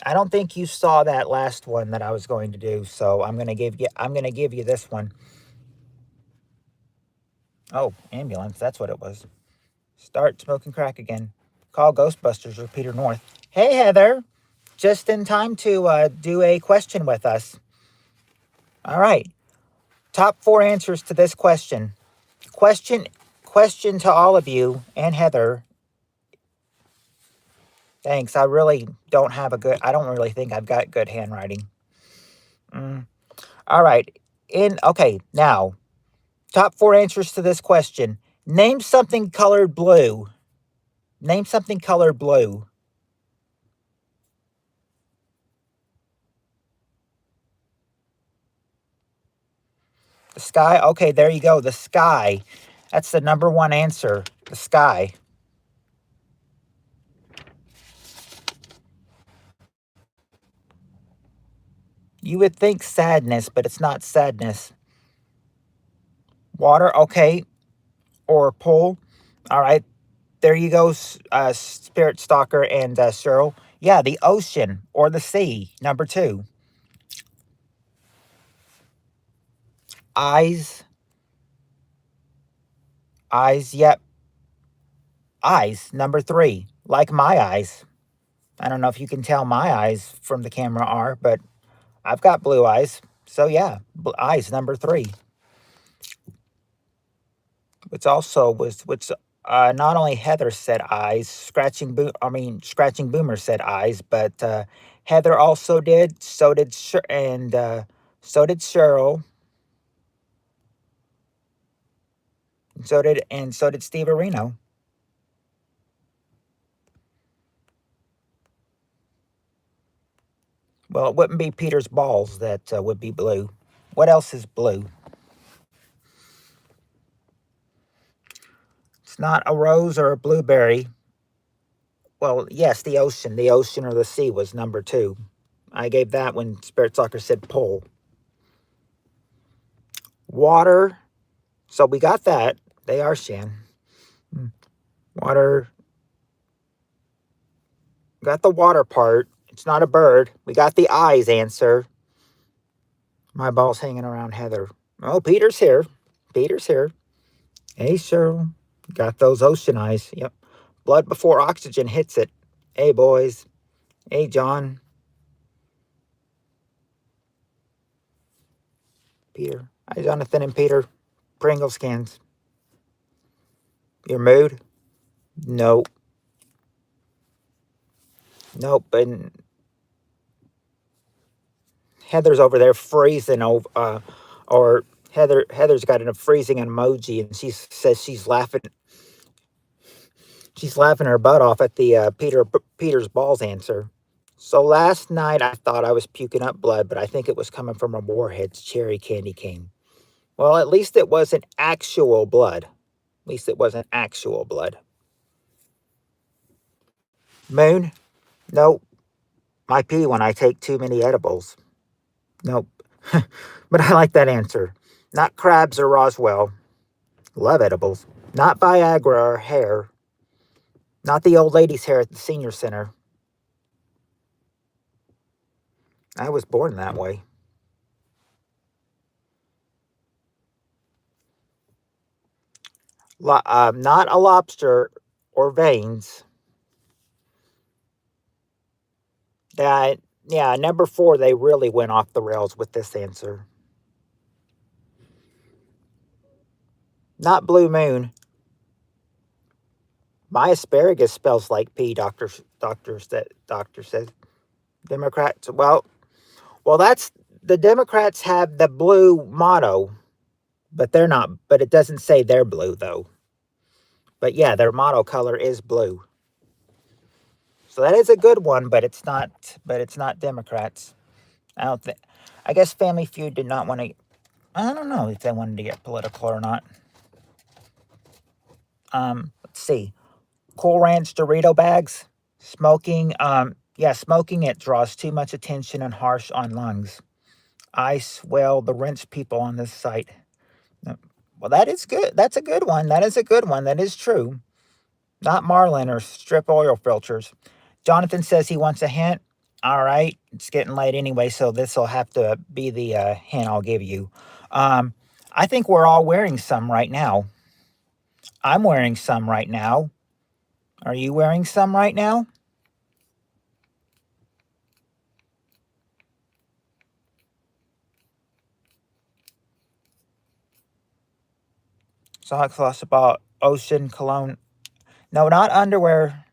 I don't think you saw that last one that I was going to do, so I'm going to give you this one. Oh, ambulance, that's what it was. Start smoking crack again. Call Ghostbusters or Peter North. Hey, Heather. Just in time to do a question with us. All right. Top 4 answers to this question. Question to all of you and Heather. Thanks. I really don't have I don't really think I've got good handwriting. All right. Okay, now, top 4 answers to this question. Name something colored blue. Name something colored blue. The sky? Okay, there you go. The sky. That's the number 1 answer. The sky. You would think sadness, but it's not sadness. Water, okay. Or pool. All right. There you go, Spirit Stalker and Cheryl. Yeah, the ocean or the sea, number 2. Eyes. Eyes, yep. Eyes, number 3. Like my eyes. I don't know if you can tell my eyes from the camera are, but I've got blue eyes. So yeah, eyes, number 3. Which also was, which not only Heather said eyes, Scratching Boomer said eyes, but Heather also did, so did so did Cheryl, so did Steve Areno. Well, it wouldn't be Peter's balls that would be blue. What else is blue? It's not a rose or a blueberry. Well, yes, the ocean. The ocean or the sea was number 2. I gave that when Spirit Soccer said pole. Water. So we got that. They are Shan. Water. Got the water part. It's not a bird. We got the eyes answer. My ball's hanging around Heather. Oh, Peter's here. Peter's here. Hey, Cheryl. Got those ocean eyes. Yep. Blood before oxygen hits it. Hey, boys. Hey, John. Peter. Hi, Jonathan and Peter. Pringle scans. Your mood? Nope. Nope. And Heather's over there freezing or Heather's got a freezing emoji, and she says she's laughing. She's laughing her butt off at the Peter's balls answer. So last night I thought I was puking up blood, but I think it was coming from a Warhead's cherry candy cane. Well, at least it wasn't actual blood. At least it wasn't actual blood. Moon? Nope. My pee when I take too many edibles. Nope. But I like that answer. Not crabs or Roswell. Love edibles. Not Viagra or hair. Not the old lady's hair at the senior center. I was born that way. Not a lobster or veins. That, yeah, number 4, they really went off the rails with this answer. Not blue moon. My asparagus spells like pee, doctor says. Democrats, well, that's, the Democrats have the blue motto, but they're not, but it doesn't say they're blue though. But yeah, their motto color is blue. So that is a good one, but it's not Democrats. I guess Family Feud did not want to, I don't know if they wanted to get political or not. Let's see. Cool Ranch Dorito bags. Smoking, smoking it draws too much attention and harsh on lungs. Ice, well, the wrench people on this site. Well, that is good. That's a good one. That is a good one. That is true. Not marlin or strip oil filters. Jonathan says he wants a hint. All right. It's getting late anyway, so this will have to be the hint I'll give you. I think we're all wearing some right now. I'm wearing some right now. Are you wearing some right now? Socks lost about ocean cologne. No, not underwear.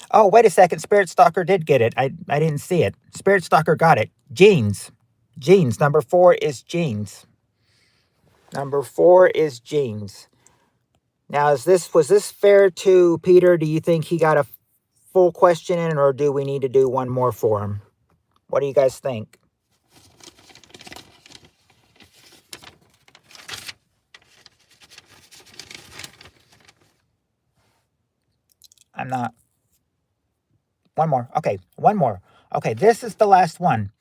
Oh, wait a second. Spirit Stalker did get it. I didn't see it. Spirit Stalker got it. Jeans. Jeans. Number 4 is jeans. Number 4 is jeans. Now, was this fair to Peter? Do you think he got a full question in, or do we need to do one more for him? What do you guys think? I'm not. One more. Okay, one more. Okay, this is the last one.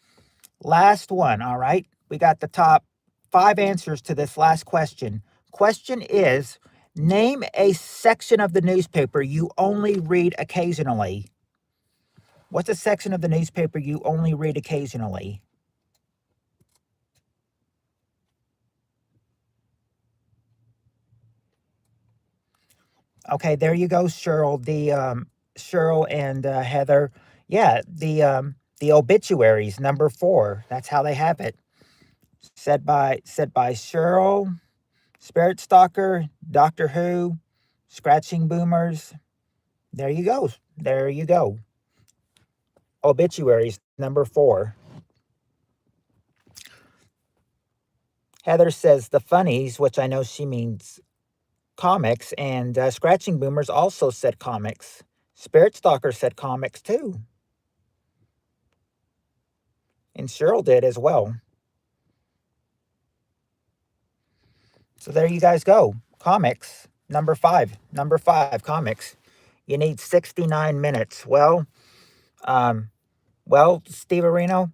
Last one, all right? We got the top 5 answers to this last question. Question is, name a section of the newspaper you only read occasionally. What's a section of the newspaper you only read occasionally? Okay, there you go, Cheryl. Cheryl and Heather. Yeah, the obituaries number 4. That's how they have it. Said by Cheryl, Spirit Stalker, Doctor Who, Scratching Boomers. There you go. There you go. Obituaries number 4. Heather says the funnies, which I know she means comics, and Scratching Boomers also said comics. Spirit Stalker said comics too, and Cheryl did as well. So there you guys go. Comics number 5. Number 5 comics. You need 69 minutes. Um, Steve Areno,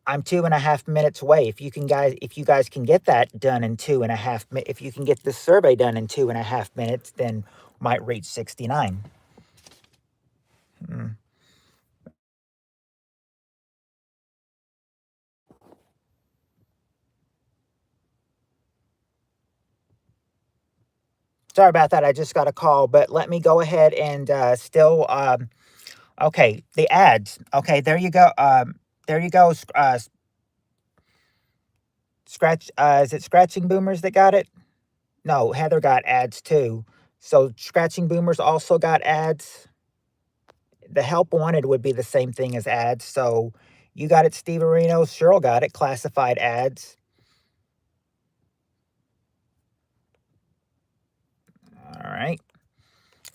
I'm 2.5 minutes away. If you guys can get that done in 2.5, if you can get this survey done in 2.5 minutes, then might reach 69. Mm. Sorry about that. I just got a call, but let me go ahead and still. Okay, the ads. Okay, there you go. There you go. Scratch. Is it Scratching Boomers that got it? No, Heather got ads too. So Scratching Boomers also got ads. The help wanted would be the same thing as ads. So you got it, Steve Areno. Cheryl got it. Classified ads. All right.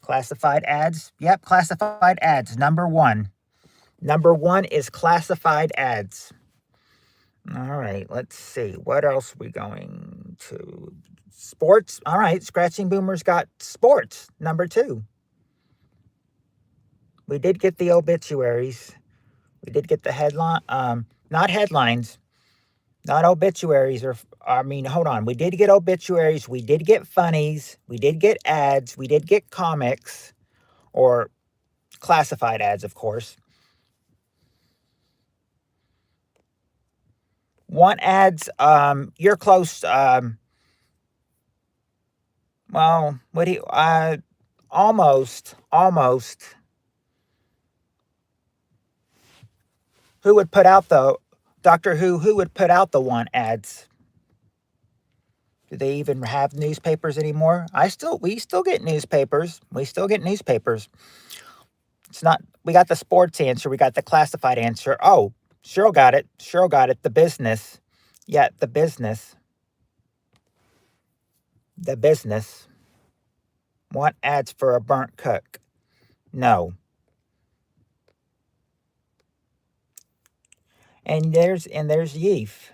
Classified ads. Yep, classified ads. Number 1. Number 1 is classified ads. All right, let's see. What else are we going to? Sports. All right, Scratching Boomers got sports. Number 2. We did get the obituaries. We did get the headline. Not headlines. Not obituaries. Hold on. We did get obituaries. We did get funnies. We did get ads. We did get comics, or classified ads, of course. Want ads? You're close. What do you? Almost. Who would put out the Doctor Who? Who would put out the want ads? Do they even have newspapers anymore? We still get newspapers. We still get newspapers. It's not. We got the sports answer. We got the classified answer. Oh, Cheryl got it. Cheryl got it. The business. Yeah, the business. The business. Want ads for a burnt cook? No. And there's Yeef.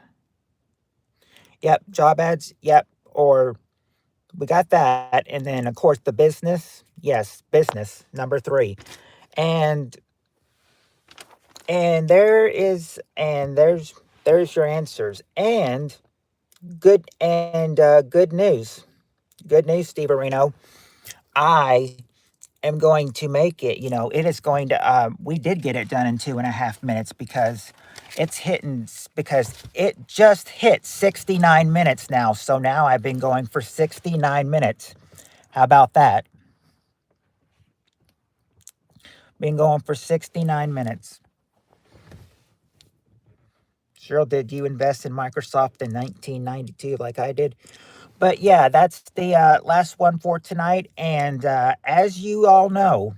Yep, job ads. Yep, or we got that, and then of course the business. Yes, business number 3, and there's your answers, and good news. Good news, Steve Areno. I am going to make it. It is going to. We did get it done in 2.5 minutes because it just hit 69 minutes now. So now I've been going for 69 minutes. How about that? Been going for 69 minutes. Cheryl, did you invest in Microsoft in 1992 like I did? But yeah, that's the last one for tonight. And as you all know,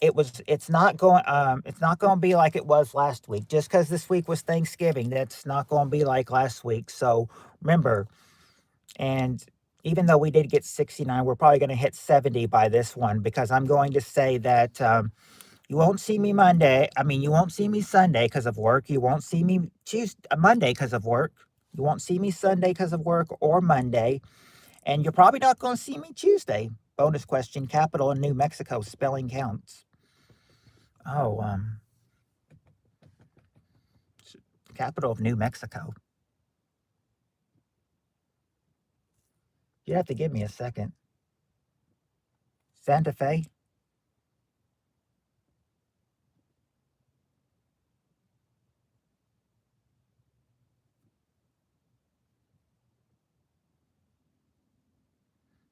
it's not going to be like it was last week. Just because this week was Thanksgiving, that's not going to be like last week. So remember, and even though we did get 69, we're probably going to hit 70 by this one, because I'm going to say that you won't see me Monday. You won't see me Sunday because of work. You won't see me Monday because of work. You won't see me Sunday because of work, or Monday. And you're probably not going to see me Tuesday. Bonus question: capital in New Mexico, spelling counts. Oh, capital of New Mexico. You have to give me a second. Santa Fe?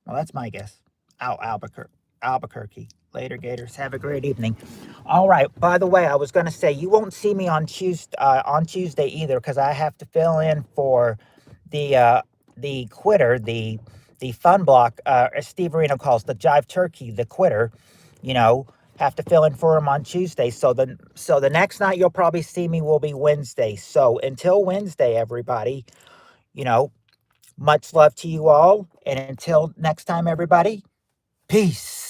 Well, that's my guess. Albuquerque. Later, Gators. Have a great evening. All right. By the way, I was going to say you won't see me on Tuesday either because I have to fill in for the quitter, the fun block, as Steve Arena calls the Jive Turkey, the quitter. You know, have to fill in for him on Tuesday. So the next night you'll probably see me will be Wednesday. So until Wednesday, everybody, you know, much love to you all, and until next time, everybody, peace.